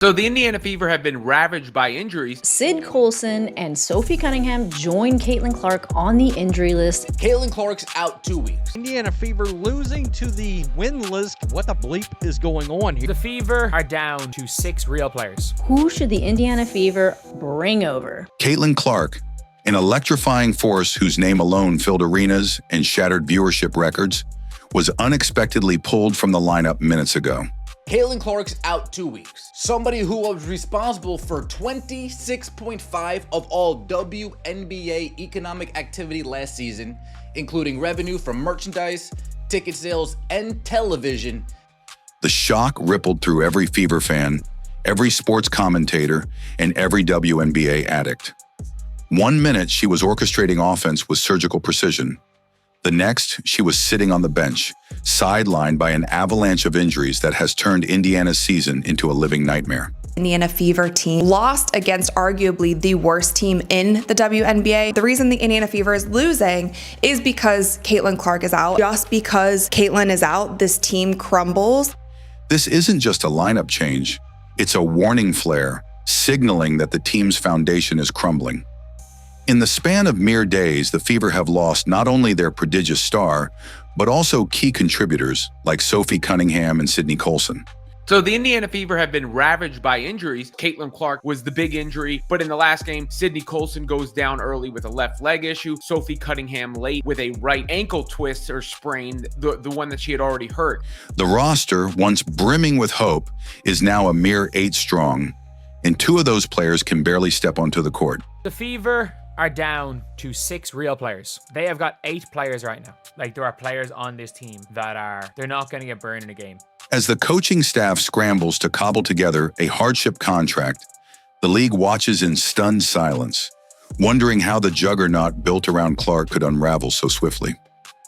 So the Indiana Fever have been ravaged by injuries. Sid Colson and Sophie Cunningham join Caitlin Clark on the injury list. Caitlin Clark's out 2 weeks. Indiana Fever losing to the winless. What the bleep is going on here? The Fever are down to 6 real players. Who should the Indiana Fever bring over? Caitlin Clark, an electrifying force whose name alone filled arenas and shattered viewership records, was unexpectedly pulled from the lineup minutes ago. Caitlin Clark's out 2 weeks. Somebody who was responsible for 26.5% of all WNBA economic activity last season, including revenue from merchandise, ticket sales, and television. The shock rippled through every Fever fan, every sports commentator, and every WNBA addict. 1 minute, she was orchestrating offense with surgical precision. The next, she was sitting on the bench, sidelined by an avalanche of injuries that has turned Indiana's season into a living nightmare. Indiana Fever team lost against arguably the worst team in the WNBA. The reason the Indiana Fever is losing is because Caitlin Clark is out. Just because Caitlin is out, this team crumbles. This isn't just a lineup change, it's a warning flare, signaling that the team's foundation is crumbling. In the span of mere days, the Fever have lost not only their prodigious star, but also key contributors like Sophie Cunningham and Sydney Colson. So the Indiana Fever have been ravaged by injuries. Caitlin Clark was the big injury, but in the last game, Sydney Colson goes down early with a left leg issue. Sophie Cunningham late with a right ankle twist or sprain, the one that she had already hurt. The roster, once brimming with hope, is now a mere 8 strong, and 2 of those players can barely step onto the court. The Fever are down to 6 real players. They have got 8 players right now. Like, there are players on this team that they're not going to get burned in a game. As the coaching staff scrambles to cobble together a hardship contract, the league watches in stunned silence, wondering how the juggernaut built around Clark could unravel so swiftly.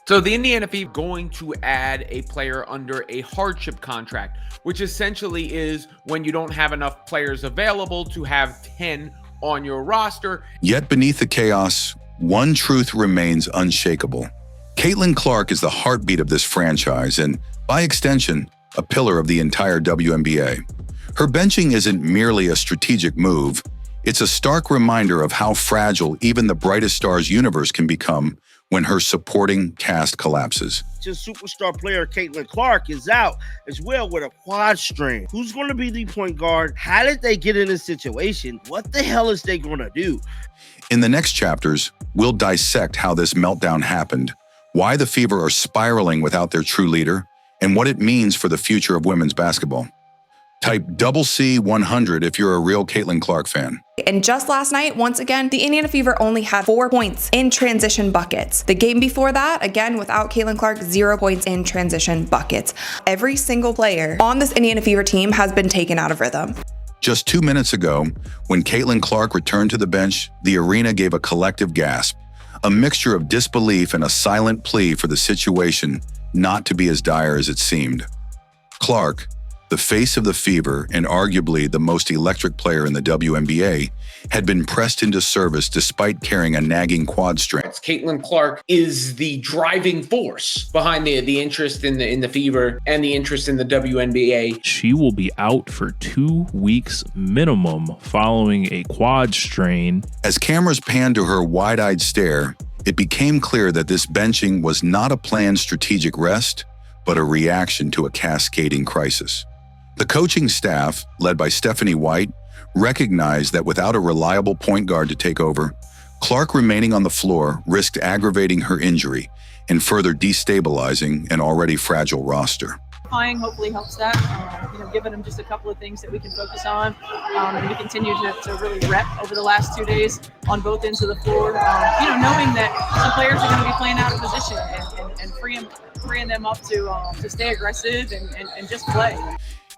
So the Indiana Fever going to add a player under a hardship contract, which essentially is when you don't have enough players available to have 10 on your roster. Yet beneath the chaos, one truth remains unshakable. Caitlin Clark is the heartbeat of this franchise and, by extension, a pillar of the entire WNBA. Her benching isn't merely a strategic move, it's a stark reminder of how fragile even the brightest star's universe can become when her supporting cast collapses. Just superstar player Caitlin Clark is out as well with a quad strain. Who's going to be the point guard? How did they get in this situation? What the hell is they going to do? In the next chapters, we'll dissect how this meltdown happened, why the Fever are spiraling without their true leader, and what it means for the future of women's basketball. Type CC100 if you're a real Caitlin Clark fan. And just last night, once again, the Indiana Fever only had 4 points in transition buckets. The game before that, again, without Caitlin Clark, 0 points in transition buckets. Every single player on this Indiana Fever team has been taken out of rhythm. Just 2 minutes ago, when Caitlin Clark returned to the bench, the arena gave a collective gasp, a mixture of disbelief and a silent plea for the situation not to be as dire as it seemed. Clark, the face of the Fever and arguably the most electric player in the WNBA, had been pressed into service despite carrying a nagging quad strain. Caitlin Clark is the driving force behind the interest in the Fever and the interest in the WNBA. She will be out for 2 weeks minimum following a quad strain. As cameras panned to her wide-eyed stare, it became clear that this benching was not a planned strategic rest, but a reaction to a cascading crisis. The coaching staff, led by Stephanie White, recognized that without a reliable point guard to take over, Clark remaining on the floor risked aggravating her injury and further destabilizing an already fragile roster. Hopefully helps that, giving them just a couple of things that we can focus on. And we continue to really rep over the last 2 days on both ends of the floor, knowing that some players are going to be playing out of position and freeing them up to stay aggressive and just play.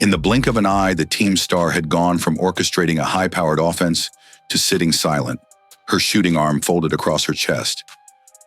In the blink of an eye, the team star had gone from orchestrating a high-powered offense to sitting silent, her shooting arm folded across her chest.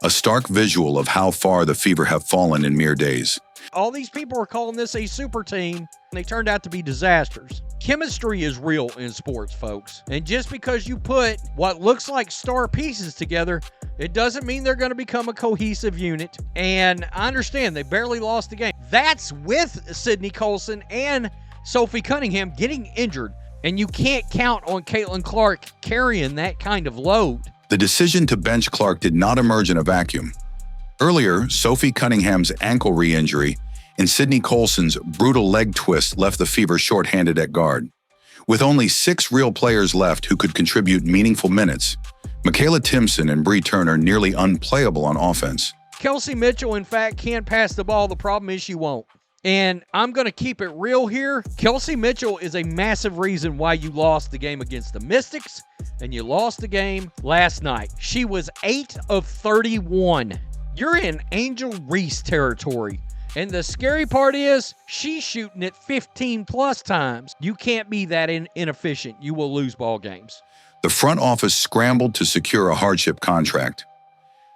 A stark visual of how far the Fever have fallen in mere days. All these people are calling this a super team, and they turned out to be disasters. Chemistry is real in sports, folks. And just because you put what looks like star pieces together, it doesn't mean they're going to become a cohesive unit. And I understand they barely lost the game. That's with Sydney Colson and Sophie Cunningham getting injured. And you can't count on Caitlin Clark carrying that kind of load. The decision to bench Clark did not emerge in a vacuum. Earlier, Sophie Cunningham's ankle re-injury and Sydney Colson's brutal leg twist left the Fever shorthanded at guard. With only 6 real players left who could contribute meaningful minutes, Michaela Timpson and Bree Turner nearly unplayable on offense. Kelsey Mitchell, in fact, can pass the ball. The problem is she won't. And I'm going to keep it real here. Kelsey Mitchell is a massive reason why you lost the game against the Mystics and you lost the game last night. She was 8 of 31. You're in Angel Reese territory. And the scary part is she's shooting it 15+ times. You can't be that inefficient. You will lose ball games. The front office scrambled to secure a hardship contract.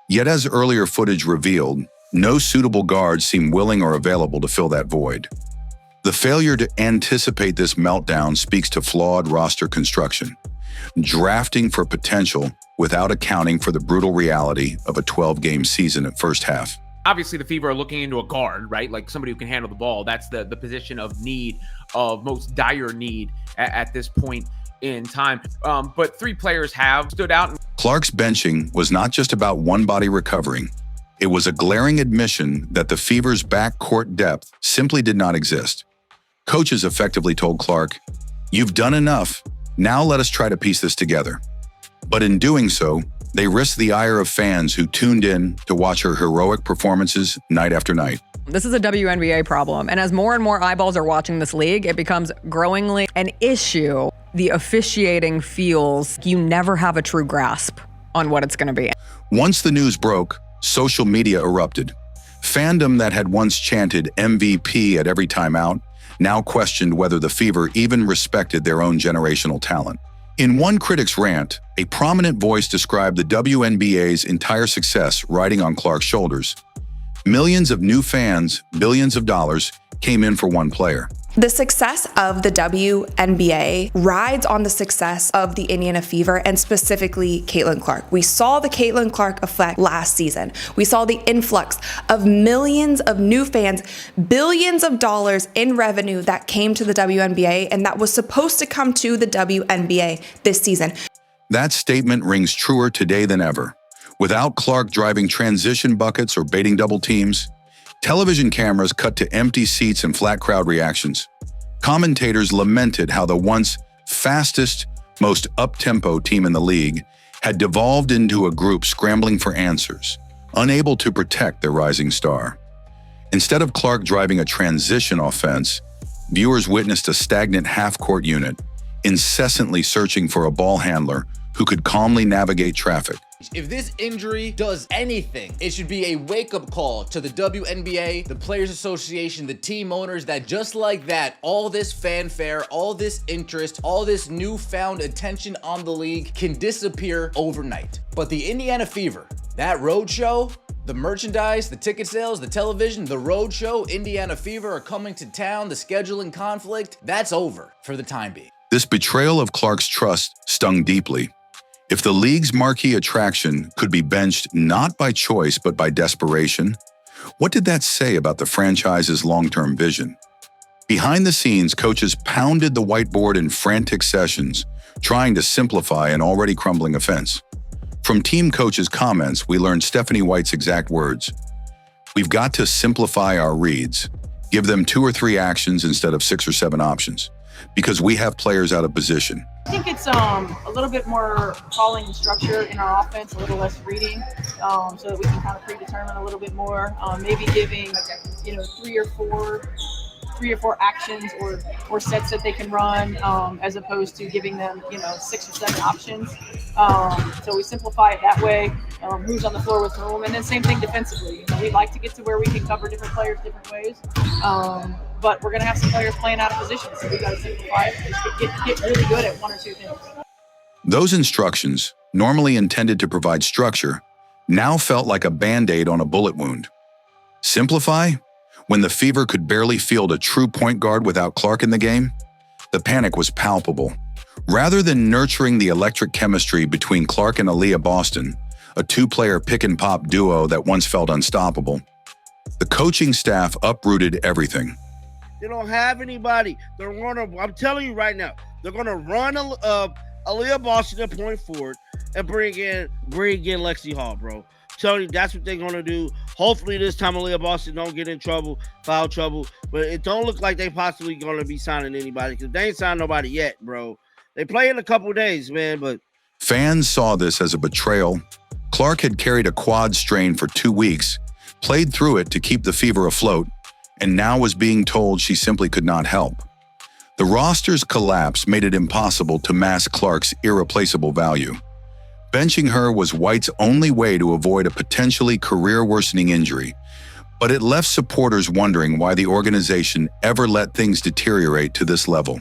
Yet as earlier footage revealed, no suitable guards seemed willing or available to fill that void. The failure to anticipate this meltdown speaks to flawed roster construction, drafting for potential without accounting for the brutal reality of a 12-game season at first half. Obviously, the Fever are looking into a guard, right? Like somebody who can handle the ball. That's the position of need, of most dire need at this point in time. But 3 players have stood out. Clark's benching was not just about one body recovering. It was a glaring admission that the Fever's backcourt depth simply did not exist. Coaches effectively told Clark, "You've done enough. Now let us try to piece this together." But in doing so, they risked the ire of fans who tuned in to watch her heroic performances night after night. This is a WNBA problem, and as more and more eyeballs are watching this league, it becomes growingly an issue. The officiating feels you never have a true grasp on what it's going to be. Once the news broke, social media erupted. Fandom that had once chanted MVP at every timeout now questioned whether the Fever even respected their own generational talent. In one critic's rant, a prominent voice described the WNBA's entire success riding on Clark's shoulders. Millions of new fans, billions of dollars, came in for one player. The success of the WNBA rides on the success of the Indiana Fever and specifically Caitlin Clark. We saw the Caitlin Clark effect last season. We saw the influx of millions of new fans, billions of dollars in revenue that came to the WNBA and that was supposed to come to the WNBA this season. That statement rings truer today than ever. Without Clark driving transition buckets or baiting double teams, television cameras cut to empty seats and flat crowd reactions. Commentators lamented how the once fastest, most up-tempo team in the league had devolved into a group scrambling for answers, unable to protect their rising star. Instead of Clark driving a transition offense, viewers witnessed a stagnant half-court unit, incessantly searching for a ball handler who could calmly navigate traffic. If this injury does anything, it should be a wake-up call to the WNBA, the Players Association, the team owners, that just like that, all this fanfare, all this interest, all this newfound attention on the league can disappear overnight. But the Indiana Fever, that roadshow, the merchandise, the ticket sales, the television, the roadshow, Indiana Fever are coming to town, the scheduling conflict, that's over for the time being. This betrayal of Clark's trust stung deeply. If the league's marquee attraction could be benched not by choice but by desperation, what did that say about the franchise's long-term vision? Behind the scenes, coaches pounded the whiteboard in frantic sessions, trying to simplify an already crumbling offense. From team coaches' comments, we learned Stephanie White's exact words: "We've got to simplify our reads, give them 2 or 3 actions instead of 6 or 7 options, because we have players out of position." I think it's a little bit more calling and structure in our offense, a little less reading, so that we can kind of predetermine a little bit more. Maybe giving, 3 or 4 actions or sets that they can run, as opposed to giving them 6 or 7 options. So we simplify it that way. Who's on the floor with whom, and then same thing defensively. We'd like to get to where we can cover different players different ways. But we're going to have some players playing out of position, so we got to simplify it and just get really good at 1 or 2 things. Those instructions, normally intended to provide structure, now felt like a Band-Aid on a bullet wound. Simplify? When the Fever could barely field a true point guard without Clark in the game, the panic was palpable. Rather than nurturing the electric chemistry between Clark and Aaliyah Boston, a 2-player pick-and-pop duo that once felt unstoppable, the coaching staff uprooted everything. They don't have anybody. They're running. I'm telling you right now, they're gonna run Aaliyah Boston at point forward and bring in Lexi Hall, bro. Telling you, that's what they're gonna do. Hopefully this time Aaliyah Boston don't get in foul trouble. But it don't look like they possibly gonna be signing anybody because they ain't signed nobody yet, bro. They play in a couple days, man. But Fans saw this as a betrayal. Clark had carried a quad strain for 2 weeks, played through it to keep the Fever afloat, and now was being told she simply could not help. The roster's collapse made it impossible to mask Clark's irreplaceable value. Benching her was White's only way to avoid a potentially career-worsening injury, but it left supporters wondering why the organization ever let things deteriorate to this level.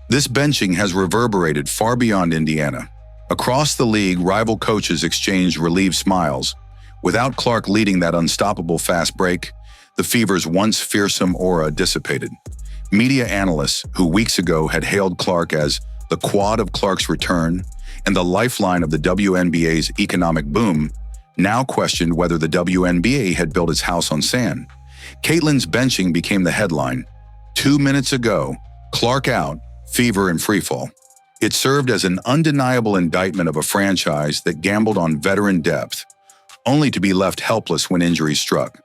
This benching has reverberated far beyond Indiana. Across the league, rival coaches exchanged relieved smiles. Without Clark leading that unstoppable fast break, the Fever's once fearsome aura dissipated. Media analysts, who weeks ago had hailed Clark as the quad of Clark's return and the lifeline of the WNBA's economic boom, now questioned whether the WNBA had built its house on sand. Caitlin's benching became the headline. 2 minutes ago, Clark out, Fever in freefall. It served as an undeniable indictment of a franchise that gambled on veteran depth, only to be left helpless when injuries struck.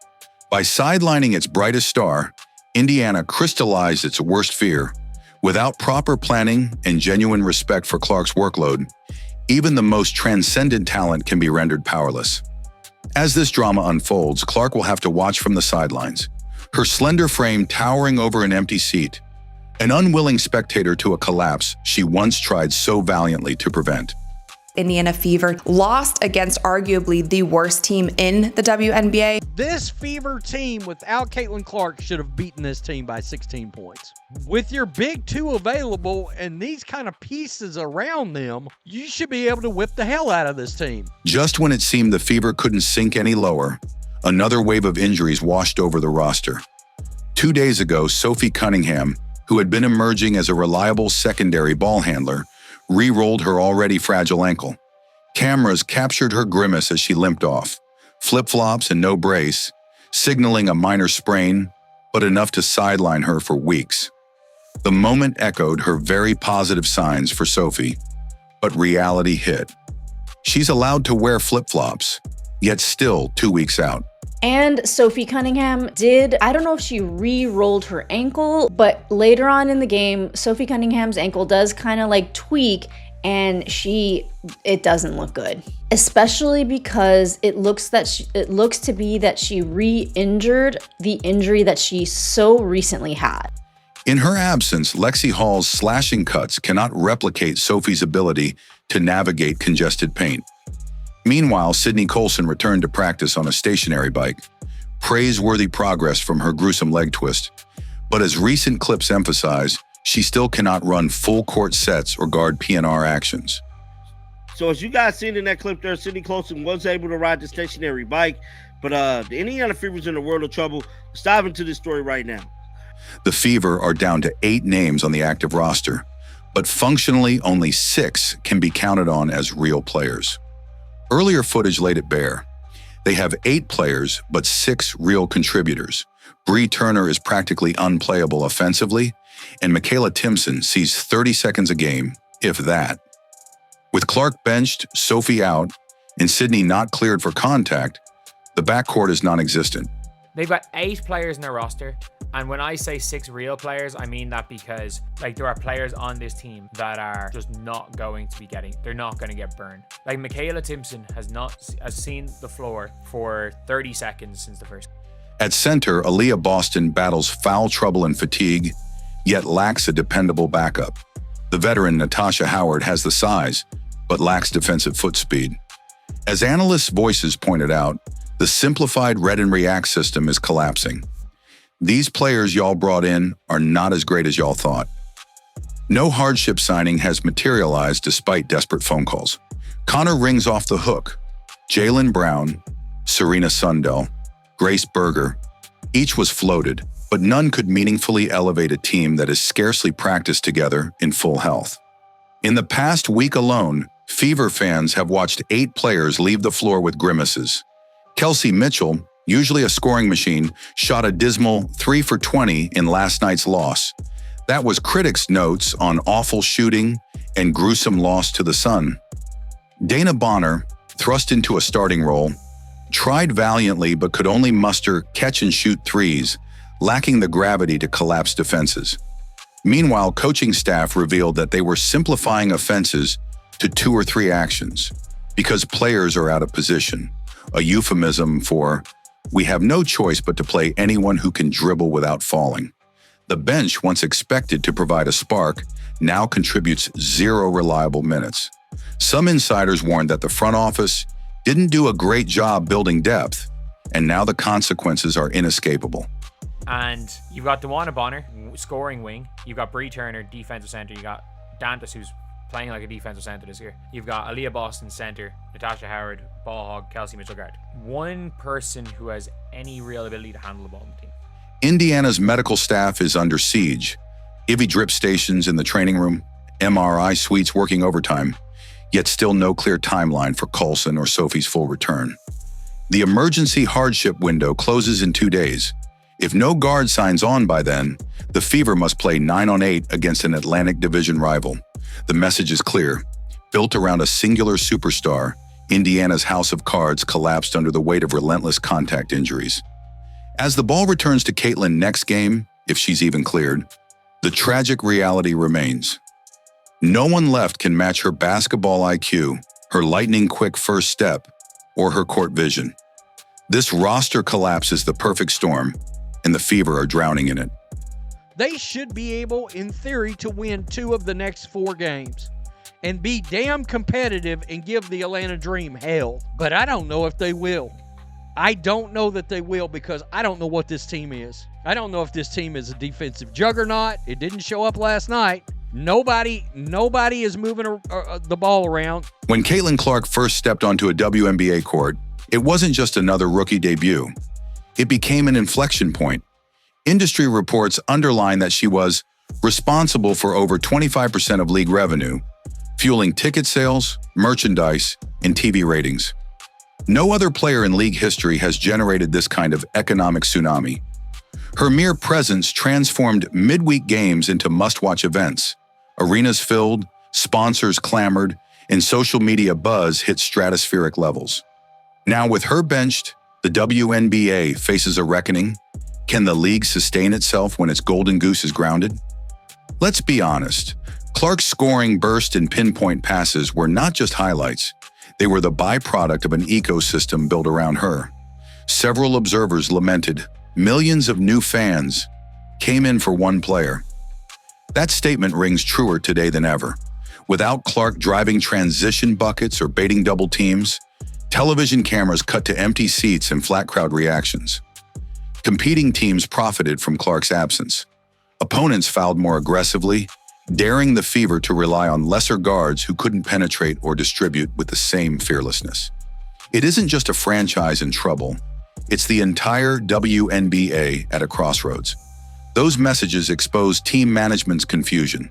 By sidelining its brightest star, Indiana crystallized its worst fear. Without proper planning and genuine respect for Clark's workload, even the most transcendent talent can be rendered powerless. As this drama unfolds, Clark will have to watch from the sidelines, her slender frame towering over an empty seat, an unwilling spectator to a collapse she once tried so valiantly to prevent. Indiana Fever lost against arguably the worst team in the WNBA. This Fever team without Caitlin Clark should have beaten this team by 16 points. With your big two available and these kind of pieces around them, you should be able to whip the hell out of this team. Just when it seemed the Fever couldn't sink any lower, another wave of injuries washed over the roster. 2 days ago, Sophie Cunningham, who had been emerging as a reliable secondary ball handler, re-rolled her already fragile ankle. Cameras captured her grimace as she limped off, flip-flops and no brace, signaling a minor sprain, but enough to sideline her for weeks. The moment echoed her very positive signs for Sophie, but reality hit. She's allowed to wear flip-flops, yet still 2 weeks out. And Sophie Cunningham I don't know if she re-rolled her ankle, but later on in the game, Sophie Cunningham's ankle does kind of like tweak and it doesn't look good. Especially because it looks to be that she re-injured the injury that she so recently had. In her absence, Lexi Hall's slashing cuts cannot replicate Sophie's ability to navigate congested paint. Meanwhile, Sydney Colson returned to practice on a stationary bike, praiseworthy progress from her gruesome leg twist. But as recent clips emphasize, she still cannot run full-court sets or guard PNR actions. So as you guys seen in that clip there, Sydney Colson was able to ride the stationary bike, but the Indiana Fever's in a world of trouble. Let's dive into this story right now. The Fever are down to 8 names on the active roster, but functionally only 6 can be counted on as real players. Earlier footage laid it bare. They have 8 players, but 6 real contributors. Bree Turner is practically unplayable offensively, and Michaela Timpson sees 30 seconds a game, if that. With Clark benched, Sophie out, and Sydney not cleared for contact, the backcourt is non-existent. They've got 8 players in their roster. And when I say 6 real players, I mean that because there are players on this team that are just not going to be they're not going to get burned. Like Michaela Timpson has seen the floor for 30 seconds since the first. At center, Aaliyah Boston battles foul trouble and fatigue, yet lacks a dependable backup. The veteran Natasha Howard has the size, but lacks defensive foot speed. As analysts' voices pointed out, the simplified read and react system is collapsing. These players y'all brought in are not as great as y'all thought. No hardship signing has materialized despite desperate phone calls. Connor rings off the hook. Jaylen Brown, Serena Sundell, Grace Berger, each was floated, but none could meaningfully elevate a team that has scarcely practiced together in full health. In the past week alone, Fever fans have watched 8 players leave the floor with grimaces. Kelsey Mitchell, usually a scoring machine, shot a dismal 3 for 20 in last night's loss. That was critics' notes on awful shooting and gruesome loss to the Sun. Dana Bonner, thrust into a starting role, tried valiantly but could only muster catch-and-shoot threes, lacking the gravity to collapse defenses. Meanwhile, coaching staff revealed that they were simplifying offenses to 2 or 3 actions because players are out of position, a euphemism for, we have no choice but to play anyone who can dribble without falling. The bench, once expected to provide a spark, now contributes 0 reliable minutes. Some insiders warned that the front office didn't do a great job building depth, and now the consequences are inescapable. And you've got DeWanna Bonner, scoring wing. You've got Bree Turner, defensive center. You got Dantas, who's playing like a defensive center this year. You've got Aaliyah Boston, center. Natasha Howard, ball hog. Kelsey Mitchell, guard. One person who has any real ability to handle the ball in the team. Indiana's medical staff is under siege. IV drip stations in the training room, MRI suites working overtime, yet still no clear timeline for Coulson or Sophie's full return. The emergency hardship window closes in 2 days. If no guard signs on by then, the Fever must play 9-on-8 against an Atlantic Division rival. The message is clear. Built around a singular superstar, Indiana's house of cards collapsed under the weight of relentless contact injuries. As the ball returns to Caitlin next game, if she's even cleared, the tragic reality remains. No one left can match her basketball IQ, her lightning-quick first step, or her court vision. This roster collapse is the perfect storm, and the Fever are drowning in it. They should be able, in theory, to win 2 of the next 4 games and be damn competitive and give the Atlanta Dream hell. But I don't know if they will. I don't know that they will because I don't know what this team is. I don't know if this team is a defensive juggernaut. It didn't show up last night. Nobody is moving the ball around. When Caitlin Clark first stepped onto a WNBA court, it wasn't just another rookie debut. It became an inflection point. Industry reports underline that she was responsible for over 25% of league revenue, fueling ticket sales, merchandise, and TV ratings. No other player in league history has generated this kind of economic tsunami. Her mere presence transformed midweek games into must-watch events. Arenas filled, sponsors clamored, and social media buzz hit stratospheric levels. Now with her benched, the WNBA faces a reckoning. Can the league sustain itself when its golden goose is grounded? Let's be honest. Clark's scoring burst and pinpoint passes were not just highlights. They were the byproduct of an ecosystem built around her. Several observers lamented, millions of new fans came in for one player. That statement rings truer today than ever. Without Clark driving transition buckets or baiting double teams, television cameras cut to empty seats and flat crowd reactions. Competing teams profited from Clark's absence. Opponents fouled more aggressively, daring the Fever to rely on lesser guards who couldn't penetrate or distribute with the same fearlessness. It isn't just a franchise in trouble. It's the entire WNBA at a crossroads. Those messages expose team management's confusion.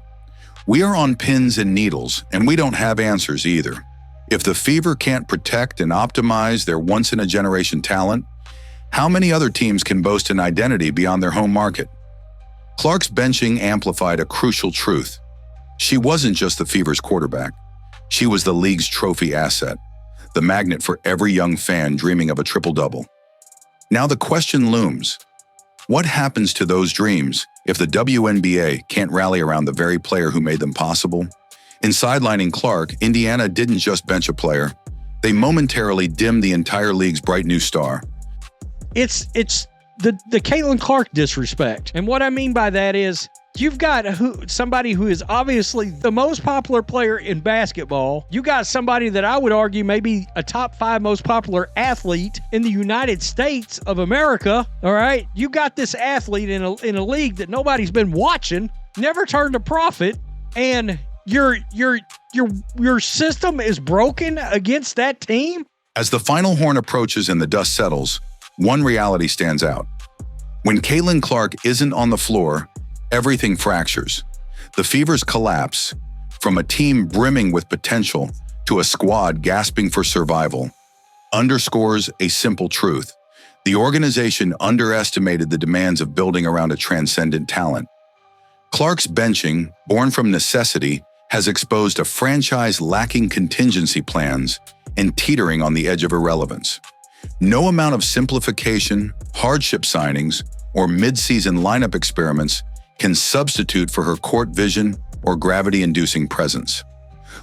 We are on pins and needles, and we don't have answers either. If the Fever can't protect and optimize their once-in-a-generation talent, how many other teams can boast an identity beyond their home market? Clark's benching amplified a crucial truth. She wasn't just the Fever's quarterback. She was the league's trophy asset, the magnet for every young fan dreaming of a triple-double. Now the question looms. What happens to those dreams if the WNBA can't rally around the very player who made them possible? In sidelining Clark, Indiana didn't just bench a player. They momentarily dimmed the entire league's bright new star. It's the Caitlin Clark disrespect. And what I mean by that is you've got somebody who is obviously the most popular player in basketball. You got somebody that I would argue may be a top 5 most popular athlete in the United States of America. All right. You got this athlete in a league that nobody's been watching, never turned a profit, and your system is broken against that team. As the final horn approaches and the dust settles, one reality stands out. When Caitlin Clark isn't on the floor, everything fractures. The Fever's collapse, from a team brimming with potential to a squad gasping for survival, underscores a simple truth. The organization underestimated the demands of building around a transcendent talent. Clark's benching, born from necessity, has exposed a franchise lacking contingency plans and teetering on the edge of irrelevance. No amount of simplification, hardship signings, or mid-season lineup experiments can substitute for her court vision or gravity-inducing presence.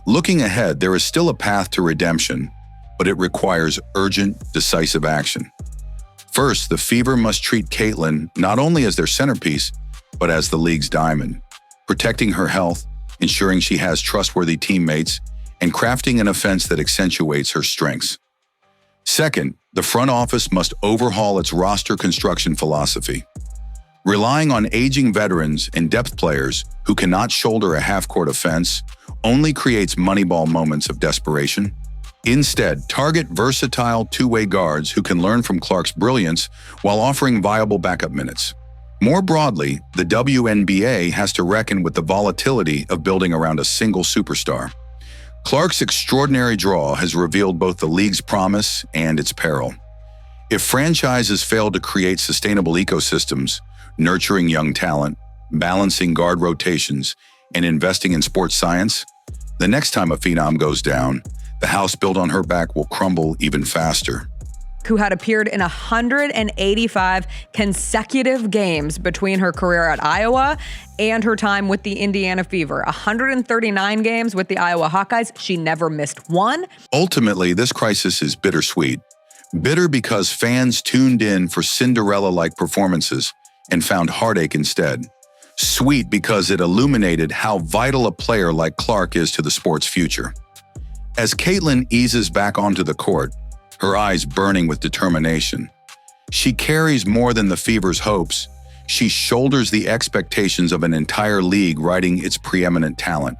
Looking ahead, there is still a path to redemption, but it requires urgent, decisive action. First, the Fever must treat Caitlin not only as their centerpiece, but as the league's diamond, protecting her health, ensuring she has trustworthy teammates, and crafting an offense that accentuates her strengths. Second, the front office must overhaul its roster construction philosophy. Relying on aging veterans and depth players who cannot shoulder a half-court offense only creates Moneyball moments of desperation. Instead, target versatile two-way guards who can learn from Clark's brilliance while offering viable backup minutes. More broadly, the WNBA has to reckon with the volatility of building around a single superstar. Clark's extraordinary draw has revealed both the league's promise and its peril. If franchises fail to create sustainable ecosystems, nurturing young talent, balancing guard rotations, and investing in sports science, the next time a phenom goes down, the house built on her back will crumble even faster. Who had appeared in 185 consecutive games between her career at Iowa and her time with the Indiana Fever. 139 games with the Iowa Hawkeyes. She never missed one. Ultimately, this crisis is bittersweet. Bitter because fans tuned in for Cinderella-like performances and found heartache instead. Sweet because it illuminated how vital a player like Clark is to the sport's future. As Caitlin eases back onto the court, her eyes burning with determination, she carries more than the Fever's hopes. She shoulders the expectations of an entire league riding its preeminent talent.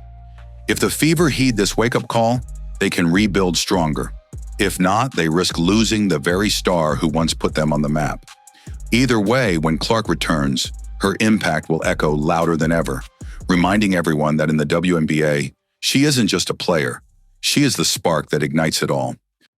If the Fever heed this wake-up call, they can rebuild stronger. If not, they risk losing the very star who once put them on the map. Either way, when Clark returns, her impact will echo louder than ever, reminding everyone that in the WNBA, she isn't just a player. She is the spark that ignites it all.